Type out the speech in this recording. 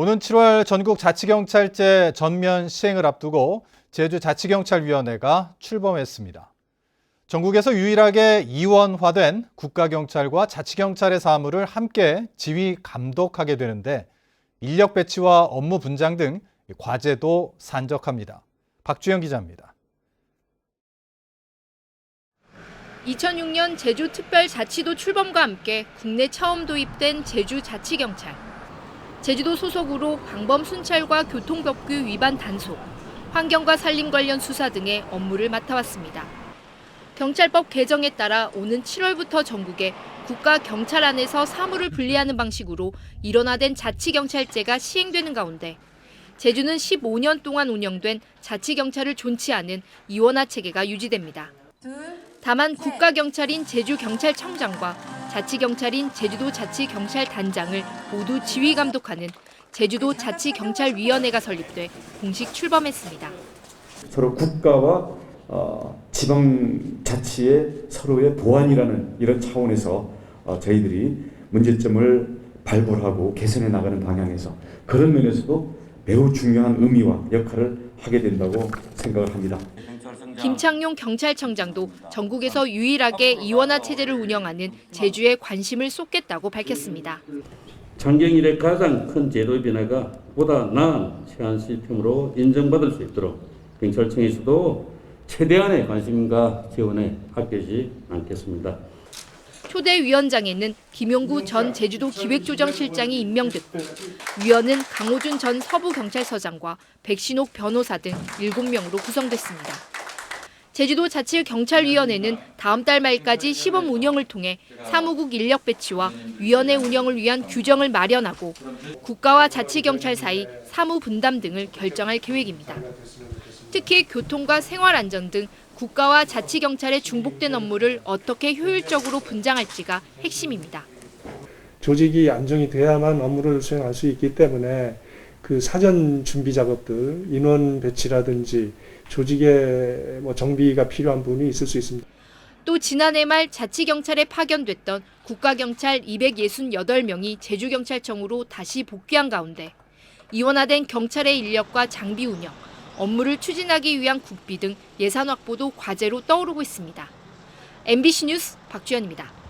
오는 7월 전국 자치경찰제 전면 시행을 앞두고 제주자치경찰위원회가 출범했습니다. 전국에서 유일하게 이원화된 국가경찰과 자치경찰의 사무를 함께 지휘 감독하게 되는데 인력 배치와 업무 분장 등 과제도 산적합니다. 박주영 기자입니다. 2006년 제주특별자치도 출범과 함께 국내 처음 도입된 제주자치경찰. 제주도 소속으로 방범 순찰과 교통법규 위반 단속, 환경과 산림 관련 수사 등의 업무를 맡아왔습니다. 경찰법 개정에 따라 오는 7월부터 전국에 국가경찰 안에서 사무를 분리하는 방식으로 일원화된 자치경찰제가 시행되는 가운데 제주는 15년 동안 운영된 자치경찰을 존치하는 이원화 체계가 유지됩니다. 다만 국가경찰인 제주경찰청장과 자치경찰인 제주도자치경찰단장을 모두 지휘감독하는 제주도자치경찰위원회가 설립돼 공식 출범했습니다. 서로 국가와 지방자치의 서로의 보완이라는 이런 차원에서 저희들이 문제점을 발굴하고 개선해 나가는 방향에서 그런 면에서도 매우 중요한 의미와 역할을 하게 된다고 생각을 합니다. 김창용 경찰청장도 전국에서 유일하게 이원화 체제를 운영하는 제주에 관심을 쏟겠다고 밝혔습니다. 창경 이래 가장 큰 제도 변화가 보다 나은 시간 시스템으로 인정받을 수 있도록 경찰청에서도 최대한의 관심과 지원에 아끼지 않겠습니다. 초대 위원장에는 김용구 전 제주도 기획조정실장이 임명됐고 위원은 강호준 전 서부경찰서장과 백신옥 변호사 등 7명으로 구성됐습니다. 제주도자치경찰위원회는 다음 달 말까지 시범 운영을 통해 사무국 인력 배치와 위원회 운영을 위한 규정을 마련하고 국가와 자치경찰 사이 사무 분담 등을 결정할 계획입니다. 특히 교통과 생활안전 등 국가와 자치경찰의 중복된 업무를 어떻게 효율적으로 분장할지가 핵심입니다. 조직이 안정이 돼야만 업무를 수행할 수 있기 때문에 그 사전 준비 작업들, 인원 배치라든지 조직의 정비가 필요한 부분이 있을 수 있습니다. 또 지난해 말 자치경찰에 파견됐던 국가경찰 268명이 제주경찰청으로 다시 복귀한 가운데 이원화된 경찰의 인력과 장비 운영, 업무를 추진하기 위한 국비 등 예산 확보도 과제로 떠오르고 있습니다. MBC 뉴스 박주연입니다.